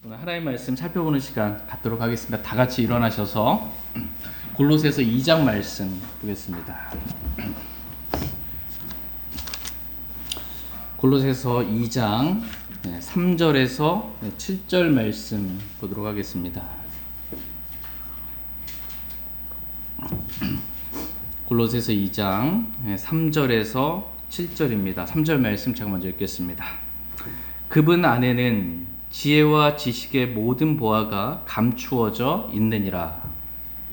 오늘 하나님의 말씀 살펴보는 시간 갖도록 하겠습니다. 다 같이 일어나셔서 골로새서 2장 말씀 보겠습니다. 골로새서 2장 3절에서 7절 말씀 보도록 하겠습니다. 골로새서 2장 3절에서 7절입니다. 3절 말씀 제가 먼저 읽겠습니다. 그분 안에는 지혜와 지식의 모든 보화가 감추어져 있느니라.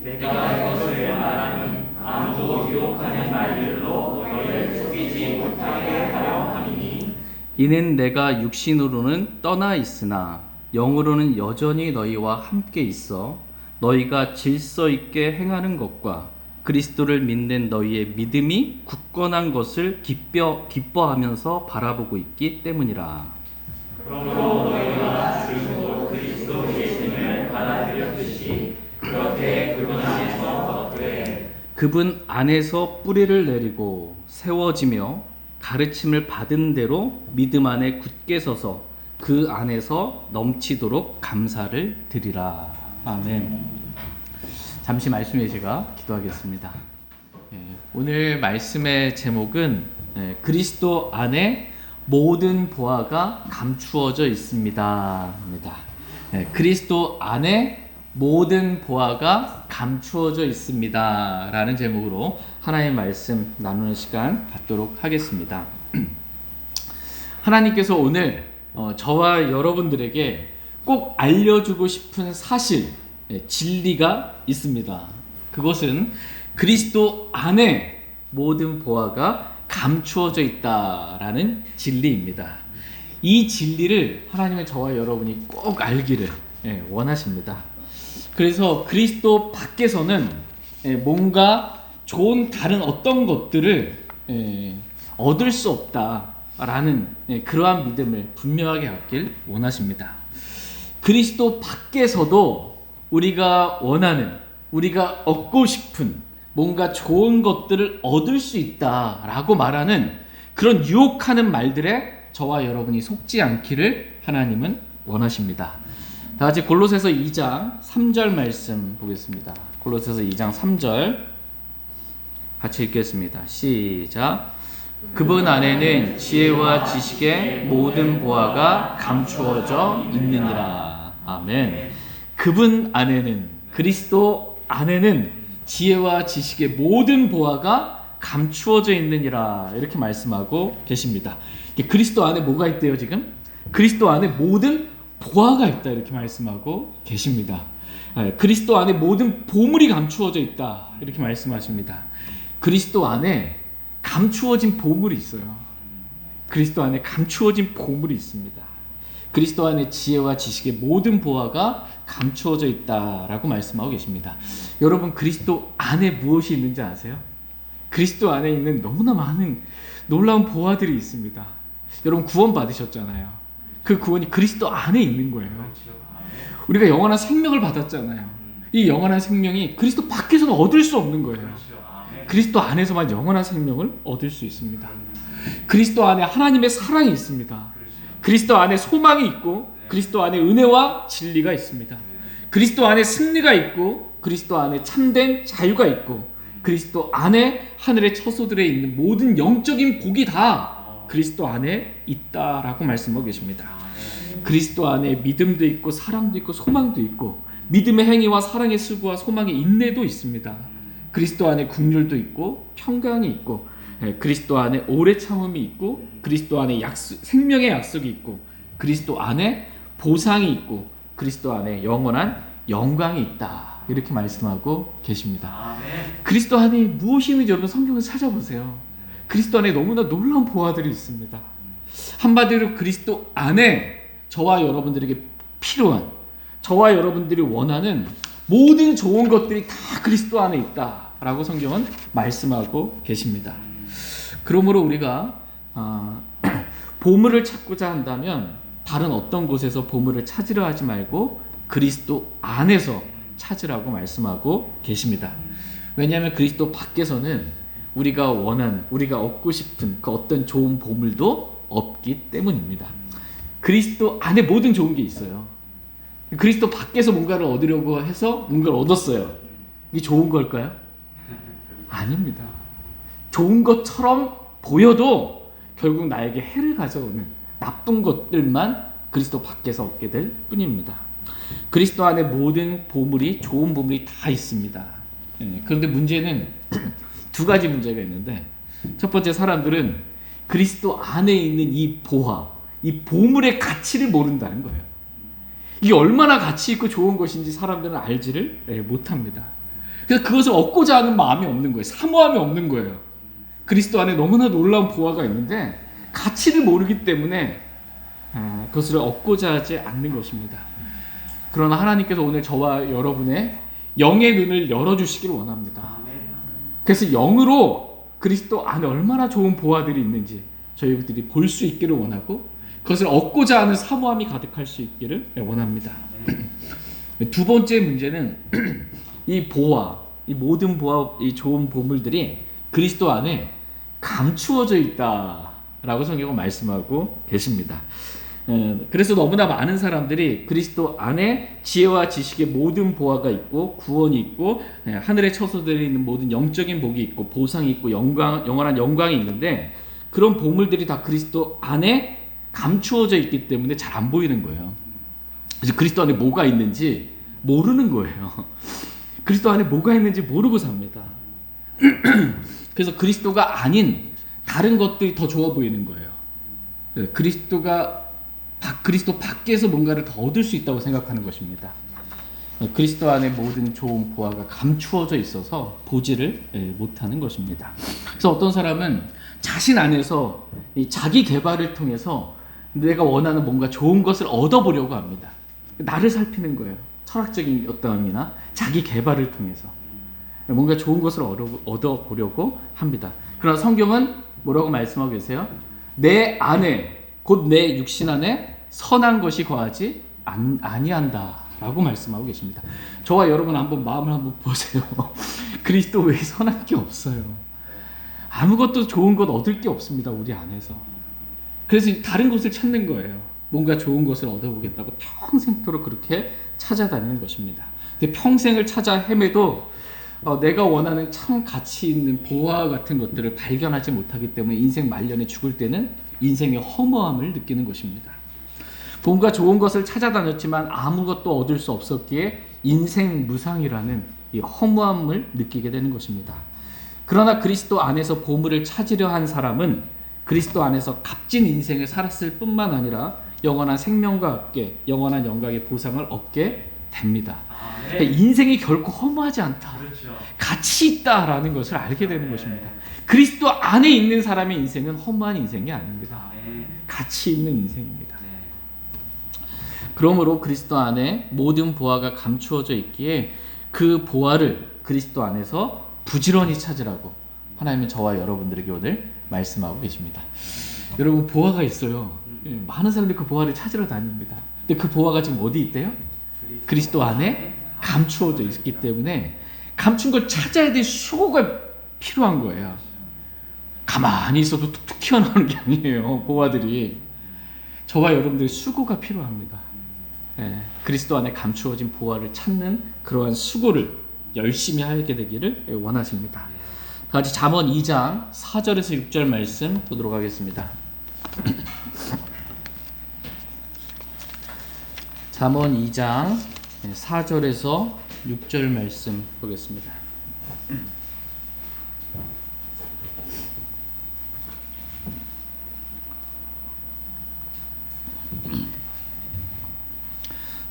내가 이것을 말하는 아무도 유혹하는 말들로 너희를 속이지 못하게 하려 함이니 이는 내가 육신으로는 떠나 있으나 영으로는 여전히 너희와 함께 있어 너희가 질서 있게 행하는 것과 그리스도를 믿는 너희의 믿음이 굳건한 것을 기뻐하면서 바라보고 있기 때문이라. 그러므로 너희가 지금도 그리스도 예수님을 받아들였듯이 그렇게 그분 안에서 걷되 그분 안에서 뿌리를 내리고 세워지며 가르침을 받은 대로 믿음 안에 굳게 서서 그 안에서 넘치도록 감사를 드리라. 아멘. 잠시 말씀에 제가 기도하겠습니다. 오늘 말씀의 제목은 그리스도 안에 모든 보화가 감추어져 있습니다. 그리스도 안에 모든 보화가 감추어져 있습니다. 라는 제목으로 하나님의 말씀 나누는 시간 갖도록 하겠습니다. 하나님께서 오늘 저와 여러분들에게 꼭 알려주고 싶은 사실, 진리가 있습니다. 그것은 그리스도 안에 모든 보화가 감추어져 있다라는 진리입니다. 이 진리를 하나님은 저와 여러분이 꼭 알기를 원하십니다. 그래서 그리스도 밖에서는 뭔가 좋은 다른 어떤 것들을 얻을 수 없다라는 그러한 믿음을 분명하게 갖길 원하십니다. 그리스도 밖에서도 우리가 원하는, 우리가 얻고 싶은 뭔가 좋은 것들을 얻을 수 있다라고 말하는 그런 유혹하는 말들에 저와 여러분이 속지 않기를 하나님은 원하십니다. 다 같이 골로새서 2장 3절 말씀 보겠습니다. 골로새서 2장 3절 같이 읽겠습니다. 시작. 그분 안에는 지혜와 지식의 모든 보화가 감추어져 있느니라. 아멘. 그분 안에는, 그리스도 안에는 지혜와 지식의 모든 보화가 감추어져 있느니라 이렇게 말씀하고 계십니다. 그리스도 안에 뭐가 있대요 지금? 그리스도 안에 모든 보화가 있다 이렇게 말씀하고 계십니다. 그리스도 안에 모든 보물이 감추어져 있다 이렇게 말씀하십니다. 그리스도 안에 감추어진 보물이 있어요. 그리스도 안에 감추어진 보물이 있습니다. 그리스도 안에 지혜와 지식의 모든 보화가 감추어져 있다라고 말씀하고 계십니다. 여러분 그리스도 안에 무엇이 있는지 아세요? 그리스도 안에 있는 너무나 많은 놀라운 보화들이 있습니다. 여러분 구원 받으셨잖아요. 그 구원이 그리스도 안에 있는 거예요. 우리가 영원한 생명을 받았잖아요. 이 영원한 생명이 그리스도 밖에서는 얻을 수 없는 거예요. 그리스도 안에서만 영원한 생명을 얻을 수 있습니다. 그리스도 안에 하나님의 사랑이 있습니다. 그리스도 안에 소망이 있고 그리스도 안에 은혜와 진리가 있습니다. 그리스도 안에 승리가 있고 그리스도 안에 참된 자유가 있고 그리스도 안에 하늘의 처소들에 있는 모든 영적인 복이 다 그리스도 안에 있다라고 말씀하고 계십니다. 그리스도 안에 믿음도 있고 사랑도 있고 소망도 있고 믿음의 행위와 사랑의 수고와 소망의 인내도 있습니다. 그리스도 안에 긍휼도 있고 평강이 있고 그리스도 안에 오래 참음이 있고 그리스도 안에 생명의 약속이 있고 그리스도 안에 보상이 있고 그리스도 안에 영원한 영광이 있다 이렇게 말씀하고 계십니다. 그리스도 안에 무엇이 있는지 여러분 성경을 찾아보세요. 그리스도 안에 너무나 놀라운 보화들이 있습니다. 한마디로 그리스도 안에 저와 여러분들에게 필요한, 저와 여러분들이 원하는 모든 좋은 것들이 다 그리스도 안에 있다라고 성경은 말씀하고 계십니다. 그러므로 우리가 보물을 찾고자 한다면 다른 어떤 곳에서 보물을 찾으려 하지 말고 그리스도 안에서 찾으라고 말씀하고 계십니다. 왜냐하면 그리스도 밖에서는 우리가 원하는, 우리가 얻고 싶은 그 어떤 좋은 보물도 없기 때문입니다. 그리스도 안에 모든 좋은 게 있어요. 그리스도 밖에서 뭔가를 얻으려고 해서 뭔가를 얻었어요. 이게 좋은 걸까요? 아닙니다. 좋은 것처럼 보여도 결국 나에게 해를 가져오는 나쁜 것들만 그리스도 밖에서 얻게 될 뿐입니다. 그리스도 안에 모든 보물이, 좋은 보물이 다 있습니다. 그런데 문제는 두 가지 문제가 있는데, 첫 번째, 사람들은 그리스도 안에 있는 이 보화, 이 보물의 가치를 모른다는 거예요. 이게 얼마나 가치 있고 좋은 것인지 사람들은 알지를 못합니다. 그래서 그것을 얻고자 하는 마음이 없는 거예요. 사모함이 없는 거예요. 그리스도 안에 너무나 놀라운 보화가 있는데 가치를 모르기 때문에 그것을 얻고자 하지 않는 것입니다. 그러나 하나님께서 오늘 저와 여러분의 영의 눈을 열어주시기를 원합니다. 그래서 영으로 그리스도 안에 얼마나 좋은 보화들이 있는지 저희들이 볼 수 있기를 원하고, 그것을 얻고자 하는 사모함이 가득할 수 있기를 원합니다. 두 번째 문제는 이 보화, 이 모든 보화, 이 좋은 보물들이 그리스도 안에 감추어져 있다라고 성경은 말씀하고 계십니다. 그래서 너무나 많은 사람들이 그리스도 안에 지혜와 지식의 모든 보화가 있고, 구원이 있고, 하늘에 처소되어 있는 모든 영적인 복이 있고, 보상이 있고, 영원한 영광이 있는데, 그런 보물들이 다 그리스도 안에 감추어져 있기 때문에 잘 안 보이는 거예요. 그래서 그리스도 안에 뭐가 있는지 모르는 거예요. 그리스도 안에 뭐가 있는지 모르고 삽니다. 그래서 그리스도가 아닌 다른 것들이 더 좋아 보이는 거예요. 그리스도 밖에서 뭔가를 더 얻을 수 있다고 생각하는 것입니다. 그리스도 안에 모든 좋은 보화가 감추어져 있어서 보지를 못하는 것입니다. 그래서 어떤 사람은 자신 안에서 자기 개발을 통해서 내가 원하는 뭔가 좋은 것을 얻어보려고 합니다. 나를 살피는 거예요. 철학적인 어떠함이나 자기 개발을 통해서 뭔가 좋은 것을 얻어보려고 합니다. 그러나 성경은 뭐라고 말씀하고 계세요? 내 안에, 곧 내 육신 안에 선한 것이 거하지 아니한다 라고 말씀하고 계십니다. 저와 여러분 한번 마음을 한번 보세요. 그리스도 외에 선한 게 없어요. 아무것도 좋은 것 얻을 게 없습니다, 우리 안에서. 그래서 다른 것을 찾는 거예요. 뭔가 좋은 것을 얻어보겠다고 평생토록 그렇게 찾아다니는 것입니다. 근데 평생을 찾아 헤매도 내가 원하는 참 가치 있는 보화 같은 것들을 발견하지 못하기 때문에 인생 말년에 죽을 때는 인생의 허무함을 느끼는 것입니다. 뭔가 좋은 것을 찾아다녔지만 아무것도 얻을 수 없었기에 인생 무상이라는 이 허무함을 느끼게 되는 것입니다. 그러나 그리스도 안에서 보물을 찾으려 한 사람은 그리스도 안에서 값진 인생을 살았을 뿐만 아니라 영원한 생명과 함께 영원한 영광의 보상을 얻게 됩니다. 그러니까 인생이 결코 허무하지 않다. 그렇죠. 가치 있다라는 것을 알게 되는 것입니다. 그리스도 안에 있는 사람의 인생은 허무한 인생이 아닙니다. 가치 있는 인생입니다. 그러므로 그리스도 안에 모든 보화가 감추어져 있기에 그 보화를 그리스도 안에서 부지런히 찾으라고 하나님은 저와 여러분들에게 오늘 말씀하고 계십니다. 여러분, 보화가 있어요. 많은 사람들이 그 보화를 찾으러 다닙니다. 근데 그 보화가 지금 어디 있대요? 그리스도 안에 감추어져 있기 때문에 감춘 걸 찾아야 될 수고가 필요한 거예요. 가만히 있어도 툭툭 튀어나오는 게 아니에요. 보화들이. 저와 여러분들의 수고가 필요합니다. 그리스도 안에 감추어진 보화를 찾는 그러한 수고를 열심히 하게 되기를 원하십니다. 다 같이 잠언 2장 4절에서 6절 말씀 보도록 하겠습니다. 잠언 2장 4절에서 6절 말씀 보겠습니다.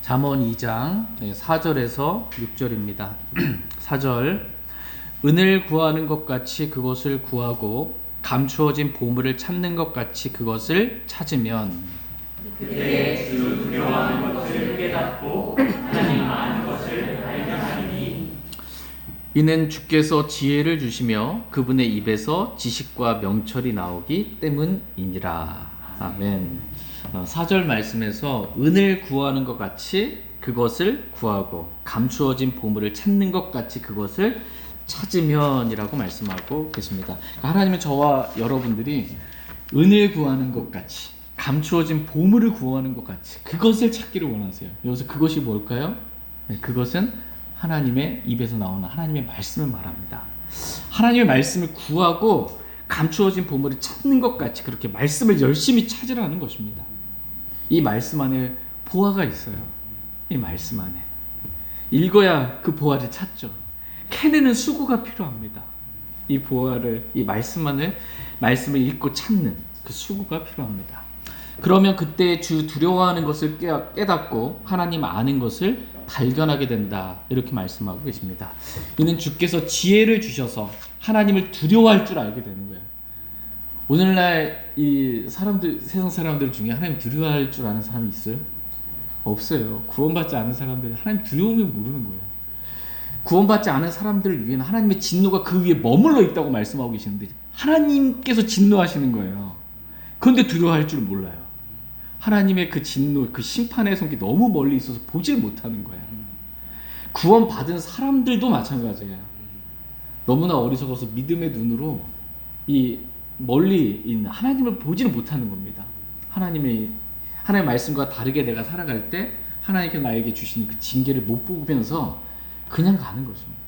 잠언 2장 4절에서 6절입니다. 4절 은을 구하는 것 같이 그것을 구하고 감추어진 보물을 찾는 것 같이 그것을 찾으면 그때 주를 두려워하는 것을 깨닫고 하나님 아는 것을 발견하리니 이는 주께서 지혜를 주시며 그분의 입에서 지식과 명철이 나오기 때문이니라. 아멘. 4절 말씀에서 은을 구하는 것 같이 그것을 구하고 감추어진 보물을 찾는 것 같이 그것을 찾으면이라고 말씀하고 계십니다. 하나님은 저와 여러분들이 은을 구하는 것 같이 감추어진 보물을 구하는 것 같이 그것을 찾기를 원하세요. 여기서 그것이 뭘까요? 네, 그것은 하나님의 입에서 나오는 하나님의 말씀을 말합니다. 하나님의 말씀을 구하고 감추어진 보물을 찾는 것 같이 그렇게 말씀을 열심히 찾으라는 것입니다. 이 말씀 안에 보화가 있어요. 이 말씀 안에 읽어야 그 보화를 찾죠. 캐내는 수고가 필요합니다. 이 보화를, 이 말씀을 읽고 찾는 그 수고가 필요합니다. 그러면 그때 주 두려워하는 것을 깨닫고 하나님 아는 것을 발견하게 된다. 이렇게 말씀하고 계십니다. 이는 주께서 지혜를 주셔서 하나님을 두려워할 줄 알게 되는 거예요. 오늘날 이 사람들, 세상 사람들 중에 하나님 두려워할 줄 아는 사람이 있어요? 없어요. 구원받지 않은 사람들이 하나님 두려움을 모르는 거예요. 구원받지 않은 사람들을 위해는 하나님의 진노가 그 위에 머물러 있다고 말씀하고 계시는데 하나님께서 진노하시는 거예요. 그런데 두려워할 줄 몰라요. 하나님의 그 진노, 그 심판의 손길이 너무 멀리 있어서 보질 못하는 거예요. 구원받은 사람들도 마찬가지예요. 너무나 어리석어서 믿음의 눈으로 이 멀리 있는 하나님을 보지는 못하는 겁니다. 하나님의 말씀과 다르게 내가 살아갈 때 하나님께서 나에게 주시는 그 징계를 못 보면서 그냥 가는 것입니다.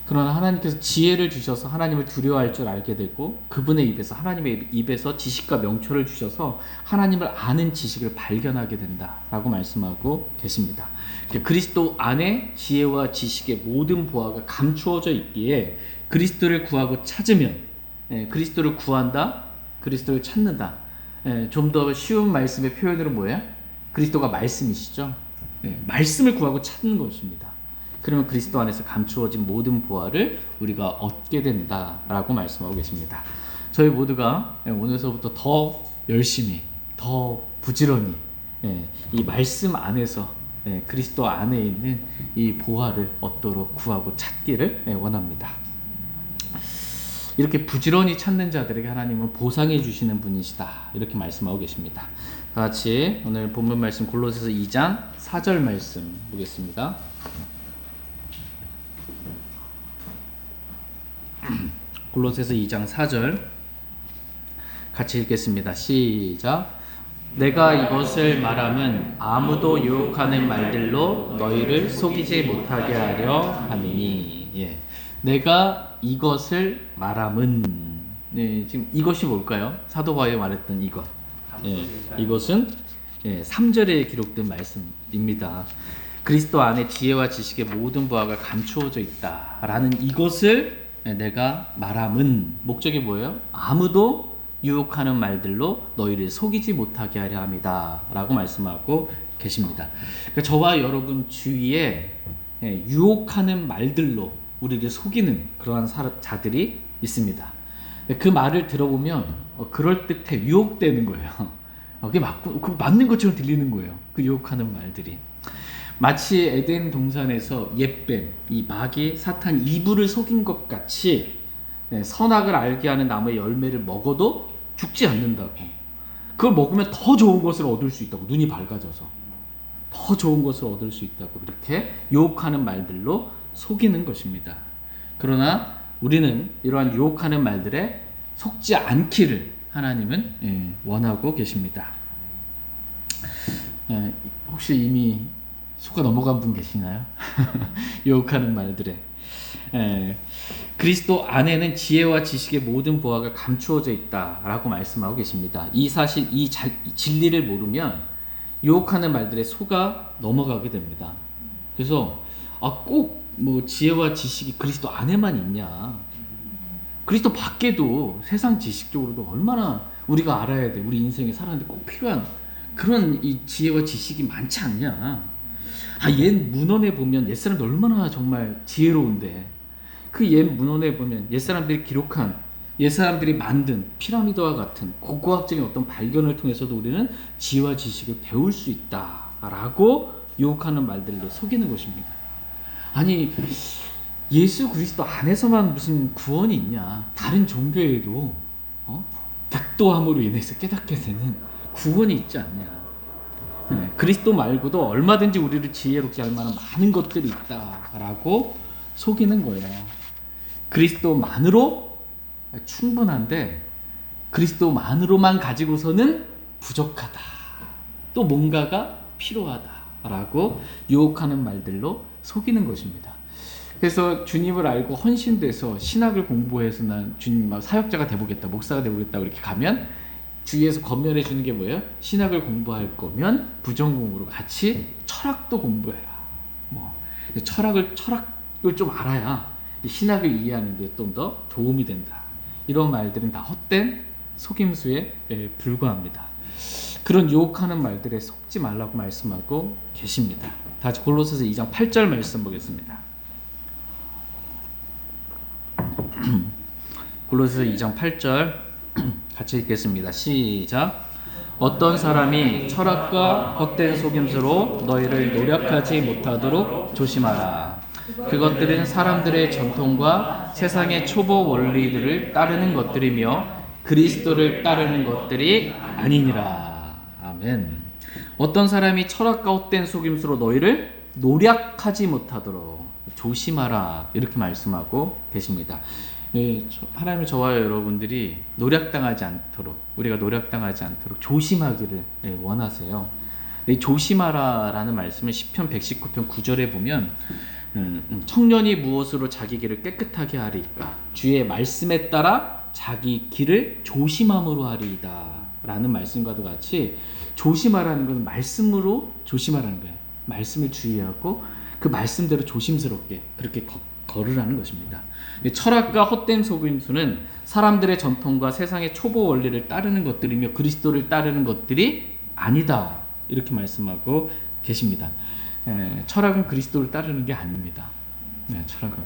그러나 하나님께서 지혜를 주셔서 하나님을 두려워할 줄 알게 되고 그분의 입에서, 하나님의 입에서 지식과 명초를 주셔서 하나님을 아는 지식을 발견하게 된다라고 말씀하고 계십니다. 그리스도 안에 지혜와 지식의 모든 보화가 감추어져 있기에 그리스도를 구하고 찾으면, 그리스도를 구한다, 그리스도를 찾는다. 좀 더 쉬운 말씀의 표현으로 뭐예요? 그리스도가 말씀이시죠. 말씀을 구하고 찾는 것입니다. 그러면 그리스도 안에서 감추어진 모든 보화를 우리가 얻게 된다라고 말씀하고 계십니다. 저희 모두가 오늘서부터 더 열심히, 더 부지런히 이 말씀 안에서 그리스도 안에 있는 이 보화를 얻도록 구하고 찾기를 원합니다. 이렇게 부지런히 찾는 자들에게 하나님은 보상해 주시는 분이시다. 이렇게 말씀하고 계십니다. 다 같이 오늘 본문 말씀 골로새서 2장 4절 말씀 보겠습니다. 골로새서 2장 4절 같이 읽겠습니다. 시작. 내가 이것을 말하면 아무도 유혹하는 말들로 너희를 속이지 못하게 하려 함이니. 내가 이것을 말함은, 지금 이것이 뭘까요? 사도 바울이 말했던 이것. 이것은 3절에 기록된 말씀입니다. 그리스도 안에 지혜와 지식의 모든 보화가 감추어져 있다라는 이것을 내가 말함은, 목적이 뭐예요? 아무도 유혹하는 말들로 너희를 속이지 못하게 하려 함이다 라고 말씀하고 계십니다. 그러니까 저와 여러분 주위에 유혹하는 말들로 우리를 속이는 그러한 자들이 있습니다. 그 말을 들어보면 그럴듯해, 유혹되는 거예요. 그게 맞는 것처럼 들리는 거예요. 그 유혹하는 말들이. 마치 에덴 동산에서 옅뱀, 이 마귀, 사탄 이브를 속인 것 같이 선악을 알게 하는 나무의 열매를 먹어도 죽지 않는다고. 그걸 먹으면 더 좋은 것을 얻을 수 있다고. 눈이 밝아져서 더 좋은 것을 얻을 수 있다고 그렇게 유혹하는 말들로 속이는 것입니다. 그러나 우리는 이러한 유혹하는 말들에 속지 않기를 하나님은 원하고 계십니다. 혹시 이미 속아 넘어간 분 계시나요? 유혹하는 말들에. 그리스도 안에는 지혜와 지식의 모든 보화가 감추어져 있다라고 말씀하고 계십니다. 이 사실, 이 진리를 모르면 유혹하는 말들에 속아 넘어가게 됩니다. 그래서 꼭 뭐 지혜와 지식이 그리스도 안에만 있냐? 그리스도 밖에도 세상 지식적으로도 얼마나 우리가 알아야 돼. 우리 인생에 살아가는데 꼭 필요한 그런 이 지혜와 지식이 많지 않냐? 옛 문헌에 보면 옛사람들 얼마나 정말 지혜로운데 그 옛 문헌에 보면 옛사람들이 기록한, 옛사람들이 만든 피라미드와 같은 고고학적인 어떤 발견을 통해서도 우리는 지혜와 지식을 배울 수 있다라고 유혹하는 말들로 속이는 것입니다. 아니, 예수 그리스도 안에서만 무슨 구원이 있냐? 다른 종교에도 득도함으로 인해서 깨닫게 되는 구원이 있지 않냐? 그리스도 말고도 얼마든지 우리를 지혜롭게 할 만한 많은 것들이 있다라고 속이는 거예요. 그리스도만으로 충분한데 그리스도만으로만 가지고서는 부족하다. 또 뭔가가 필요하다라고 유혹하는 말들로 속이는 것입니다. 그래서 주님을 알고 헌신돼서 신학을 공부해서 난 주님 사역자가 돼보겠다, 목사가 돼보겠다 이렇게 가면 주위에서 권면해 주는 게 뭐예요? 신학을 공부할 거면 부전공으로 같이 철학도 공부해라. 뭐 철학을 좀 알아야 신학을 이해하는 데 좀 더 도움이 된다. 이런 말들은 다 헛된 속임수에 불과합니다. 그런 유혹하는 말들에 속지 말라고 말씀하고 계십니다. 다시 골로새서 2장 8절 말씀 보겠습니다. 골로새서 2장 8절 같이 읽겠습니다. 시작. 어떤 사람이 철학과 헛된 속임수로 너희를 노력하지 못하도록 조심하라. 그것들은 사람들의 전통과 세상의 초보 원리들을 따르는 것들이며 그리스도를 따르는 것들이 아니니라. 아멘. 어떤 사람이 철학과 헛된 속임수로 너희를 노력하지 못하도록 조심하라. 이렇게 말씀하고 계십니다. 하나님은 저와 여러분들이 노력당하지 않도록, 우리가 노력당하지 않도록 조심하기를 원하세요. 이 조심하라라는 말씀을 시편 119편 9절에 보면 청년이 무엇으로 자기 길을 깨끗하게 하리까? 주의 말씀에 따라 자기 길을 조심함으로 하리이다 라는 말씀과도 같이 조심하라는 것은 말씀으로 조심하라는 거예요. 말씀을 주의하고 그 말씀대로 조심스럽게 그렇게 걸으라는 것입니다. 철학과 헛된 속임수는 사람들의 전통과 세상의 초보 원리를 따르는 것들이며 그리스도를 따르는 것들이 아니다. 이렇게 말씀하고 계십니다. 철학은 그리스도를 따르는 게 아닙니다. 철학은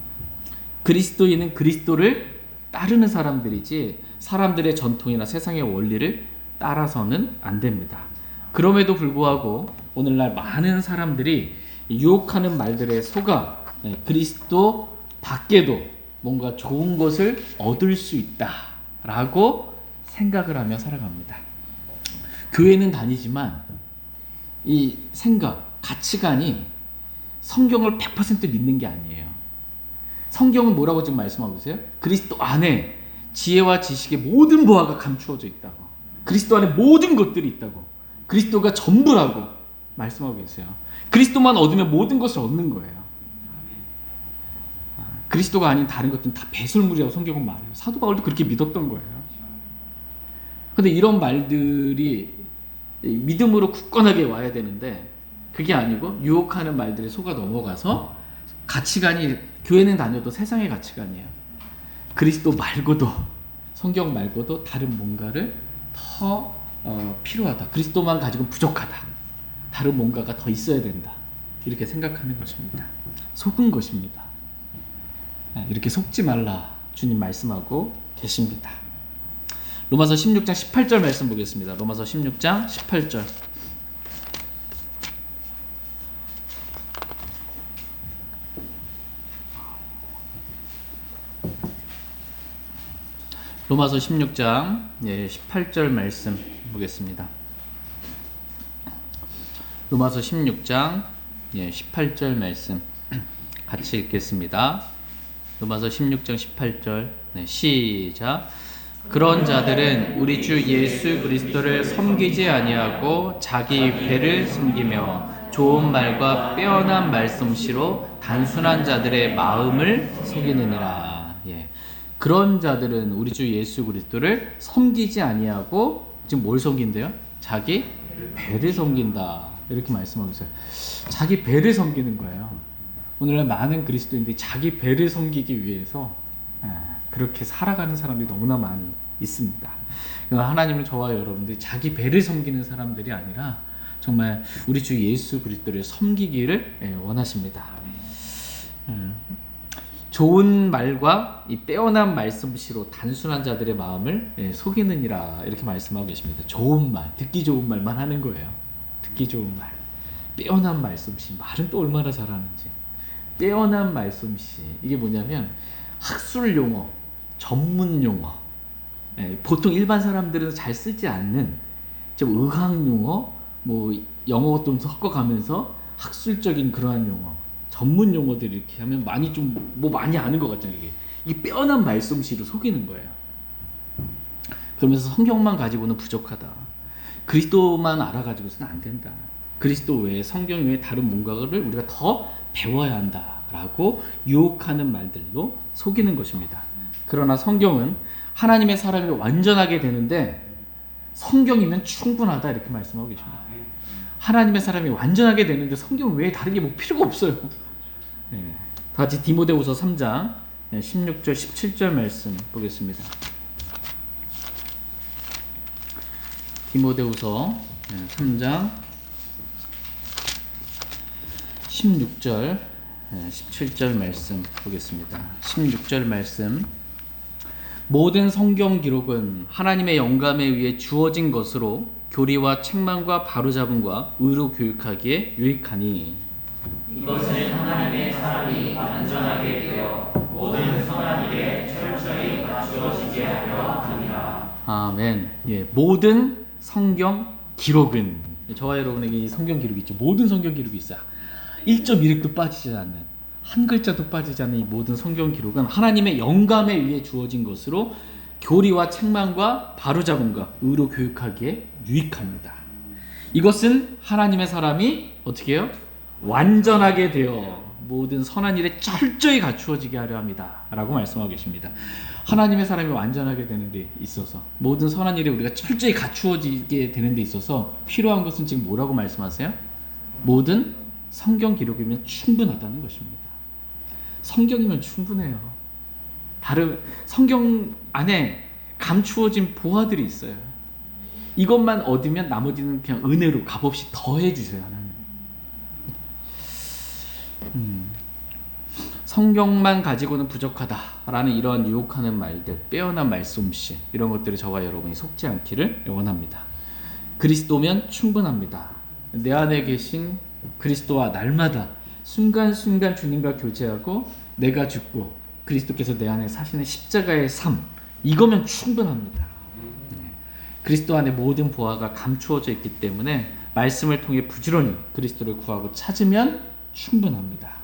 그리스도인은 그리스도를 따르는 사람들이지 사람들의 전통이나 세상의 원리를 따라서는 안 됩니다. 그럼에도 불구하고 오늘날 많은 사람들이 유혹하는 말들에 속아 그리스도 밖에도 뭔가 좋은 것을 얻을 수 있다라고 생각을 하며 살아갑니다. 교회는 다니지만 이 생각, 가치관이 성경을 100% 믿는 게 아니에요. 성경은 뭐라고 지금 말씀하고 계세요? 그리스도 안에 지혜와 지식의 모든 보화가 감추어져 있다고. 그리스도 안에 모든 것들이 있다고. 그리스도가 전부라고 말씀하고 계세요. 그리스도만 얻으면 모든 것을 얻는 거예요. 그리스도가 아닌 다른 것들은 다 배설물이라고 성경은 말해요. 사도 바울도 그렇게 믿었던 거예요. 그런데 이런 말들이 믿음으로 굳건하게 와야 되는데 그게 아니고 유혹하는 말들에 속아 넘어가서 가치관이 교회는 다녀도 세상의 가치관이에요. 그리스도 말고도 성경 말고도 다른 뭔가를 더 필요하다. 그리스도만 가지고 부족하다. 다른 뭔가가 더 있어야 된다. 이렇게 생각하는 것입니다. 속은 것입니다. 이렇게 속지 말라 주님 말씀하고 계십니다. 로마서 16장 18절 말씀 보겠습니다. 로마서 16장 18절. 로마서 16장 18절 말씀 보겠습니다. 로마서 16장 18절 말씀 같이 읽겠습니다. 로마서 16장 18절 시작. 그런 자들은 우리 주 예수 그리스도를 섬기지 아니하고 자기 배를 섬기며 좋은 말과 빼어난 말씀씨로 단순한 자들의 마음을 속이느니라. 그런 자들은 우리 주 예수 그리스도를 섬기지 아니하고 지금 뭘 섬긴대요? 자기 배를 섬긴다. 이렇게 말씀하고 있어요. 자기 배를 섬기는 거예요. 오늘날 많은 그리스도인들이 자기 배를 섬기기 위해서 그렇게 살아가는 사람들이 너무나 많이 있습니다. 하나님은 저와 여러분들이 자기 배를 섬기는 사람들이 아니라 정말 우리 주 예수 그리스도를 섬기기를 원하십니다. 좋은 말과 이 빼어난 말씀씨로 단순한 자들의 마음을 속이느니라 이렇게 말씀하고 계십니다. 좋은 말, 듣기 좋은 말만 하는 거예요. 듣기 좋은 말, 빼어난 말씀씨. 말은 또 얼마나 잘하는지. 빼어난 말씀씨. 이게 뭐냐면 학술 용어, 전문 용어. 보통 일반 사람들은 잘 쓰지 않는 좀 의학 용어, 뭐 영어 좀 섞어가면서 학술적인 그러한 용어, 전문 용어들 이렇게 하면 많이 좀 뭐 많이 아는 것 같잖아요. 이게 빼어난 말씀씨로 속이는 거예요. 그러면서 성경만 가지고는 부족하다. 그리스도만 알아가지고서는 안 된다. 그리스도 외에 성경 외에 다른 뭔가를 우리가 더 배워야 한다라고 유혹하는 말들로 속이는 것입니다. 그러나 성경은 하나님의 사람이 완전하게 되는데 성경이면 충분하다 이렇게 말씀하고 계십니다. 하나님의 사람이 완전하게 되는데 성경 외에 다른 게 뭐 필요가 없어요. 네. 다 같이 디모데후서 3장 16절 17절 말씀 보겠습니다. 디모데후서 3장 16절 17절 말씀 보겠습니다. 16절 말씀. 모든 성경 기록은 하나님의 영감에 의해 주어진 것으로 교리와 책망과 바로잡음과 의로 교육하기에 유익하니 이것은 하나님의 사람이 완전하게 되어 모든 선한 일에 철저히 갖추어지게 하려 함이라. 아멘. 예, 모든 성경 기록은 저와 여러분에게 이 성경 기록이 있죠. 모든 성경 기록이 있어요. 1.1획도 빠지지 않는 한 글자도 빠지지 않는 이 모든 성경 기록은 하나님의 영감에 의해 주어진 것으로 교리와 책망과 바로잡음과 의로 교육하기에 유익합니다. 이것은 하나님의 사람이 어떻게 해요? 완전하게 되어 모든 선한 일에 철저히 갖추어지게 하려 합니다 라고 말씀하고 계십니다. 하나님의 사람이 완전하게 되는 데 있어서 모든 선한 일에 우리가 철저히 갖추어지게 되는 데 있어서 필요한 것은 지금 뭐라고 말씀하세요? 모든 성경 기록이면 충분하다는 것입니다. 성경이면 충분해요. 다른 성경 안에 감추어진 보화들이 있어요. 이것만 얻으면 나머지는 그냥 은혜로 값없이 더해 주세요. 하나님. 성경만 가지고는 부족하다라는 이러한 유혹하는 말들, 빼어난 말솜씨 이런 것들을 저와 여러분이 속지 않기를 원합니다. 그리스도면 충분합니다. 내 안에 계신 그리스도와 날마다 순간순간 주님과 교제하고 내가 죽고 그리스도께서 내 안에 사시는 십자가의 삶, 이거면 충분합니다. 그리스도 안에 모든 보화가 감추어져 있기 때문에 말씀을 통해 부지런히 그리스도를 구하고 찾으면 충분합니다.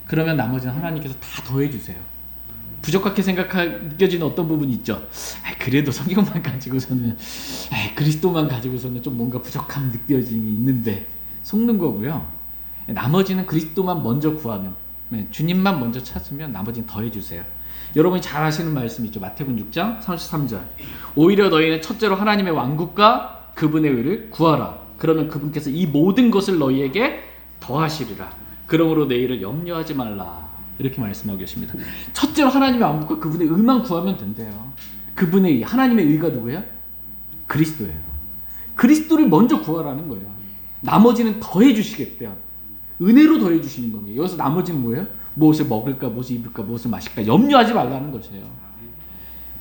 그러면 나머지는 하나님께서 다 더해주세요. 부족하게 느껴지는 어떤 부분이 있죠. 그래도 성경만 가지고서는 그리스도만 가지고서는 좀 뭔가 부족함 느껴짐이 있는데 속는 거고요. 나머지는 그리스도만 먼저 구하면, 주님만 먼저 찾으면 나머지는 더해주세요. 여러분이 잘 아시는 말씀 있죠. 마태복음 6장 33절. 오히려 너희는 첫째로 하나님의 왕국과 그분의 의를 구하라. 그러면 그분께서 이 모든 것을 너희에게 더하시리라. 그러므로 내일을 염려하지 말라. 이렇게 말씀하고 계십니다. 첫째로 하나님의 왕국과 그분의 의만 구하면 된대요. 그분의 의, 하나님의 의가 누구예요? 그리스도예요. 그리스도를 먼저 구하라는 거예요. 나머지는 더해 주시겠대요. 은혜로 더해 주시는 겁니다. 여기서 나머지는 뭐예요? 무엇을 먹을까, 무엇을 입을까, 무엇을 마실까 염려하지 말라는 것이에요.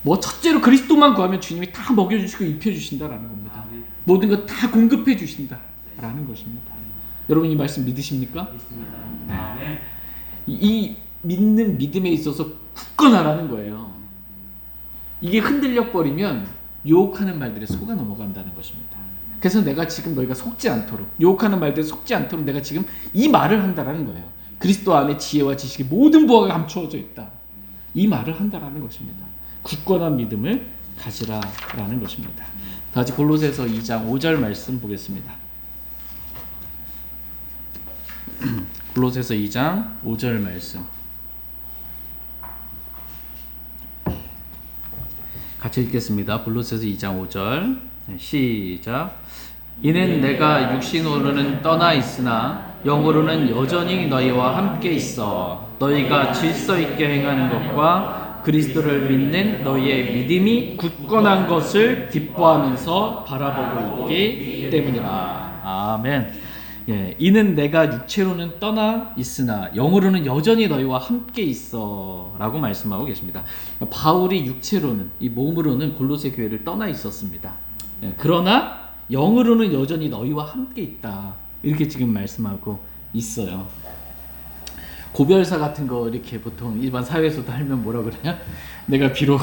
뭐 첫째로 그리스도만 구하면 주님이 다 먹여주시고 입혀주신다라는 겁니다. 모든 것 다 공급해 주신다라는 것입니다. 여러분 이 말씀 믿으십니까? 네. 이 믿는 믿음에 있어서 굳건하라는 거예요. 이게 흔들려 버리면 유혹하는 말들에 속아 넘어간다는 것입니다. 그래서 내가 지금 너희가 속지 않도록, 유혹하는 말들에 속지 않도록 내가 지금 이 말을 한다라는 거예요. 그리스도 안에 지혜와 지식의 모든 보화가 감추어져 있다. 이 말을 한다라는 것입니다. 굳건한 믿음을 가지라라는 것입니다. 다시 골로새서 2장 5절 말씀 보겠습니다. 골로새서 2장 5절 말씀 같이 읽겠습니다. 골로새서 2장 5절 시작. 이는 내가 육신으로는 떠나 있으나 영으로는 여전히 너희와 함께 있어 너희가 질서 있게 행하는 것과 그리스도를 믿는 너희의 믿음이 굳건한 것을 기뻐하면서 바라보고 있기 때문이라. 아멘. 예, 이는 내가 육체로는 떠나 있으나 영으로는 여전히 너희와 함께 있어 라고 말씀하고 계십니다. 바울이 육체로는, 이 몸으로는 골로새 교회를 떠나 있었습니다. 예, 그러나 영으로는 여전히 너희와 함께 있다 이렇게 지금 말씀하고 있어요. 고별사 같은 거 이렇게 보통 일반 사회에서도 하면 뭐라 그래요? 내가 비록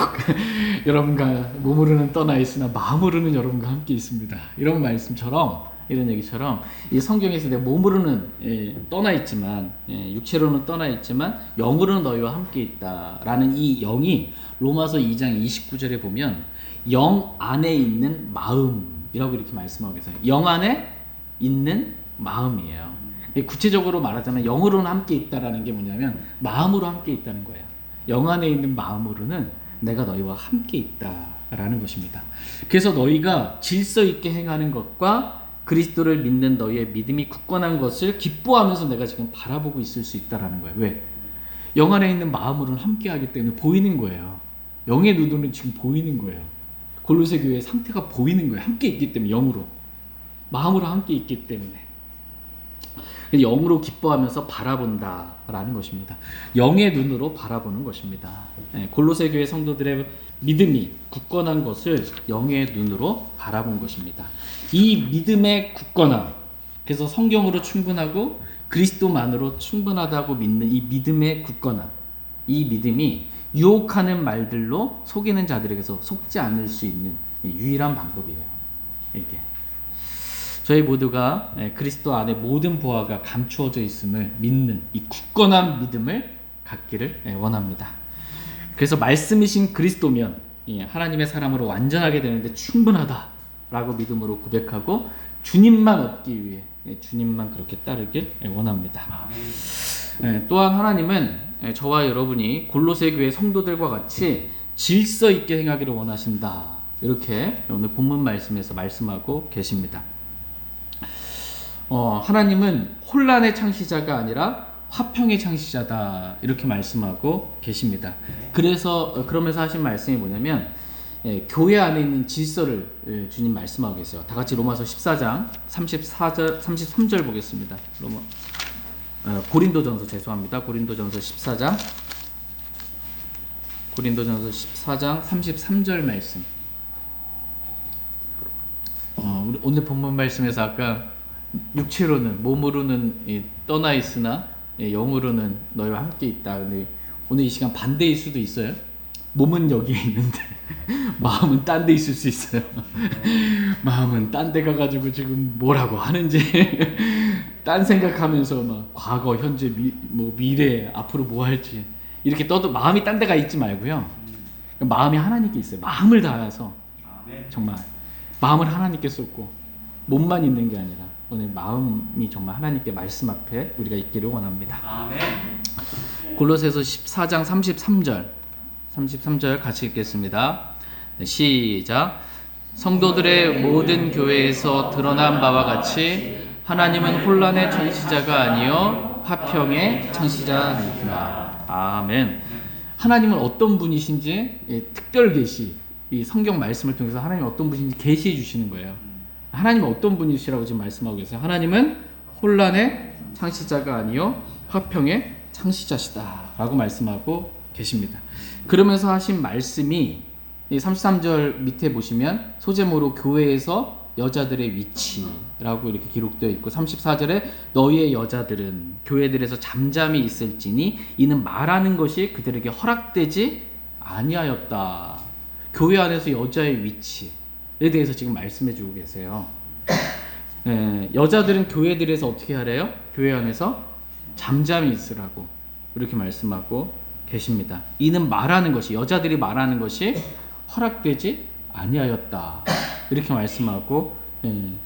여러분과 몸으로는 떠나 있으나 마음으로는 여러분과 함께 있습니다. 이런 말씀처럼 이런 얘기처럼 이 성경에서 내 몸으로는 떠나 있지만 육체로는 떠나 있지만 영으로는 너희와 함께 있다라는 이 영이 로마서 2장 29절에 보면 영 안에 있는 마음이라고 이렇게 말씀하고 계세요. 영 안에 있는 마음이에요. 구체적으로 말하자면 영으로는 함께 있다라는 게 뭐냐면 마음으로 함께 있다는 거예요. 영 안에 있는 마음으로는 내가 너희와 함께 있다라는 것입니다. 그래서 너희가 질서 있게 행하는 것과 그리스도를 믿는 너희의 믿음이 굳건한 것을 기뻐하면서 내가 지금 바라보고 있을 수 있다라는 거예요. 왜? 영 안에 있는 마음으로는 함께 하기 때문에 보이는 거예요. 영의 눈으로는 지금 보이는 거예요. 골로새 교회의 상태가 보이는 거예요. 함께 있기 때문에 영으로. 마음으로 함께 있기 때문에. 영으로 기뻐하면서 바라본다라는 것입니다. 영의 눈으로 바라보는 것입니다. 골로새 교회 성도들의 믿음이 굳건한 것을 영의 눈으로 바라본 것입니다. 이 믿음의 굳건함, 그래서 성경으로 충분하고 그리스도만으로 충분하다고 믿는 이 믿음의 굳건함, 이 믿음이 유혹하는 말들로 속이는 자들에게서 속지 않을 수 있는 유일한 방법이에요. 이게 저희 모두가 그리스도 안에 모든 보화가 감추어져 있음을 믿는 이 굳건한 믿음을 갖기를 원합니다. 그래서 말씀이신 그리스도면 하나님의 사람으로 완전하게 되는데 충분하다라고 믿음으로 고백하고 주님만 얻기 위해 주님만 그렇게 따르길 원합니다. 또한 하나님은 저와 여러분이 골로새 교회 성도들과 같이 질서 있게 행하기를 원하신다. 이렇게 오늘 본문 말씀에서 말씀하고 계십니다. 하나님은 혼란의 창시자가 아니라 화평의 창시자다 이렇게 말씀하고 계십니다. 그러면서 하신 말씀이 뭐냐면 교회 안에 있는 질서를 주님 말씀하고 계세요. 다 같이 로마서 14장 34절 33절 보겠습니다. 고린도전서 죄송합니다. 고린도전서 14장 33절 말씀. 우리 오늘 본문 말씀에서 아까 육체로는 몸으로는 떠나 있으나 영으로는 너희와 함께 있다. 근데 오늘 이 시간 반대일 수도 있어요. 몸은 여기에 있는데 마음은 딴 데 있을 수 있어요. 마음은 딴 데 가가지고 지금 뭐라고 하는지 딴 생각하면서 막 과거, 현재, 미래, 앞으로 뭐 할지 이렇게 떠도 마음이 딴 데가 있지 말고요. 마음이 하나님께 있어요. 마음을 다해서 정말 마음을 하나님께 쏟고 몸만 있는 게 아니라 오늘 마음이 정말 하나님께 말씀 앞에 우리가 있기를 원합니다. 아멘. 골로새서 14장 33절 같이 읽겠습니다. 네, 시작. 성도들의 모든 교회에서 드러난 바와 같이 하나님은 혼란의 창시자가 아니요 화평의 창시자이구나. 아멘. 하나님은 어떤 분이신지 특별 계시, 이 성경 말씀을 통해서 하나님이 어떤 분이신지 계시해 주시는 거예요. 하나님은 어떤 분이시라고 지금 말씀하고 계세요. 하나님은 혼란의 창시자가 아니요 화평의 창시자시다 라고 말씀하고 계십니다. 그러면서 하신 말씀이 33절 밑에 보시면 소제모로 교회에서 여자들의 위치라고 이렇게 기록되어 있고 34절에 너희의 여자들은 교회들에서 잠잠히 있을지니 이는 말하는 것이 그들에게 허락되지 아니하였다. 교회 안에서 여자의 위치에 대해서 지금 말씀해 주고 계세요. 여자들은 교회들에서 어떻게 하래요? 교회 안에서 잠잠히 있으라고 이렇게 말씀하고 계십니다. 이는 말하는 것이 여자들이 말하는 것이 허락되지 아니하였다 이렇게 말씀하고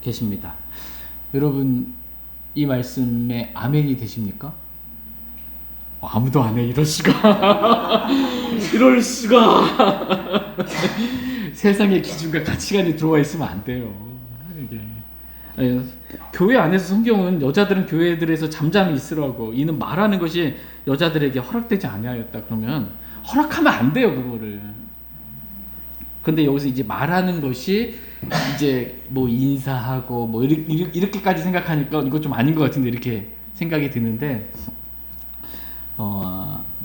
계십니다. 여러분 이 말씀에 아멘이 되십니까? 아무도 안 해. 이럴 수가 이럴 수가 세상의 기준과 가치관이 들어와 있으면 안 돼요. 이게. 교회 안에서 성경은 여자들은 교회들에서 잠잠히 있으라고 이는 말하는 것이 여자들에게 허락되지 아니하였다. 그러면 허락하면 안 돼요 그거를. 근데 여기서 이제 말하는 것이 이제 뭐 인사하고 뭐 이렇게까지 생각하니까 이거 좀 아닌 것 같은데 이렇게 생각이 드는데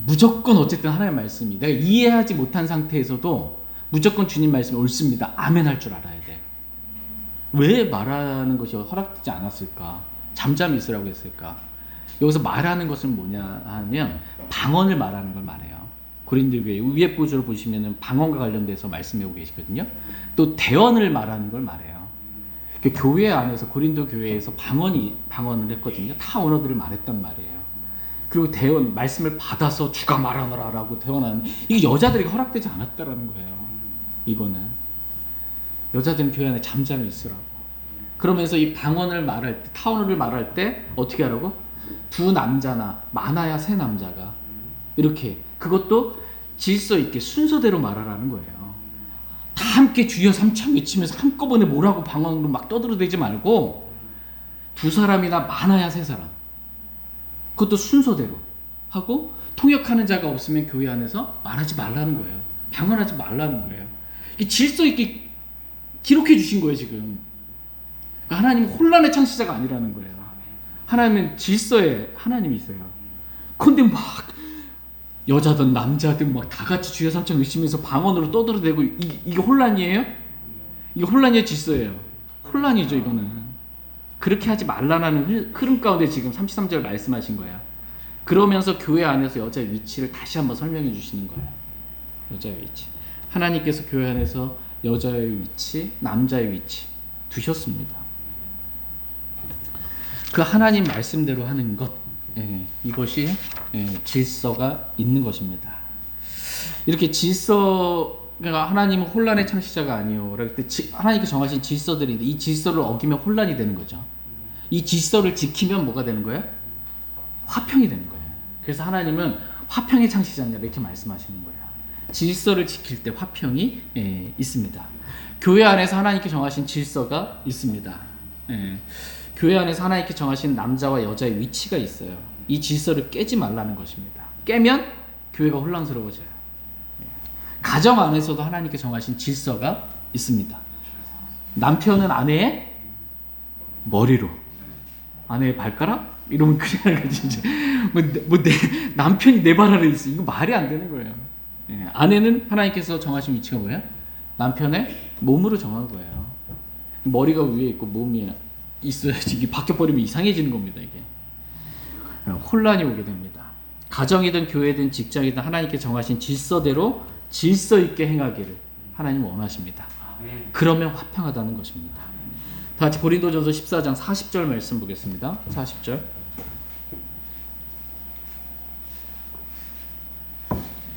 무조건 어쨌든 하나님의 말씀이 내가 이해하지 못한 상태에서도 무조건 주님 말씀이 옳습니다. 아멘 할 줄 알아야 돼. 왜 말하는 것이 허락되지 않았을까? 잠잠히 있으라고 했을까? 여기서 말하는 것은 뭐냐 하면 방언을 말하는 걸 말해요. 고린도 교회 위에 구절을 보시면은 방언과 관련돼서 말씀하고 계시거든요. 또 대언을 말하는 걸 말해요. 교회 안에서 고린도 교회에서 방언을 했거든요. 다 언어들을 말했단 말이에요. 그리고 말씀을 받아서 주가 말하노라라고 대언하는, 이게 여자들에게 허락되지 않았다라는 거예요. 이거는 여자들은 교회 안에 잠잠히 있으라고. 그러면서 이 방언을 말할 때, 타언어를 말할 때 어떻게 하라고? 두 남자나 많아야 세 남자가 이렇게, 그것도 질서 있게 순서대로 말하라는 거예요. 다 함께 주여 삼창 외치면서 한꺼번에 뭐라고 방언으로 막 떠들어대지 말고, 두 사람이나 많아야 세 사람, 그것도 순서대로 하고, 통역하는 자가 없으면 교회 안에서 말하지 말라는 거예요. 방언하지 말라는 거예요. 질서 있게 기록해 주신 거예요 지금. 그러니까 하나님은 혼란의 창시자가 아니라는 거예요. 하나님은 질서에 하나님이세요. 근데 막 여자든 남자든 막 다 같이 주여 삼창 외치면서 방언으로 떠들어대고, 이게 혼란이에요? 이게 혼란이의 질서예요. 혼란이죠 이거는. 그렇게 하지 말라는 흐름 가운데 지금 33절 말씀하신 거예요. 그러면서 교회 안에서 여자의 위치를 다시 한번 설명해 주시는 거예요. 여자의 위치. 하나님께서 교회 안에서 여자의 위치, 남자의 위치 두셨습니다. 그 하나님 말씀대로 하는 것, 이것이 질서가 있는 것입니다. 이렇게 질서가, 하나님은 혼란의 창시자가 아니요. 그럴 때 하나님께서 정하신 질서들인데, 이 질서를 어기면 혼란이 되는 거죠. 이 질서를 지키면 뭐가 되는 거예요? 화평이 되는 거예요. 그래서 하나님은 화평의 창시자냐 이렇게 말씀하시는 거예요. 질서를 지킬 때 화평이 있습니다. 교회 안에서 하나님께 정하신 질서가 있습니다. 교회 안에서 하나님께 정하신 남자와 여자의 위치가 있어요. 이 질서를 깨지 말라는 것입니다. 깨면 교회가 혼란스러워져요. 가정 안에서도 하나님께 정하신 질서가 있습니다. 남편은 아내의 머리로, 아내의 발가락? 이러면 큰일 나는 거지 이제. 남편이 내 발 아래 있어. 이거 말이 안 되는 거예요. 아내는 하나님께서 정하신 위치가 뭐야? 남편의 몸으로 정한 거예요. 머리가 위에 있고 몸이 있어야지. 이게 바뀌어버리면 이상해지는 겁니다. 이게 혼란이 오게 됩니다. 가정이든 교회든 직장이든 하나님께 정하신 질서대로 질서 있게 행하기를 하나님은 원하십니다. 그러면 화평하다는 것입니다. 다 같이 고린도전서 14장 40절 말씀 보겠습니다. 40절.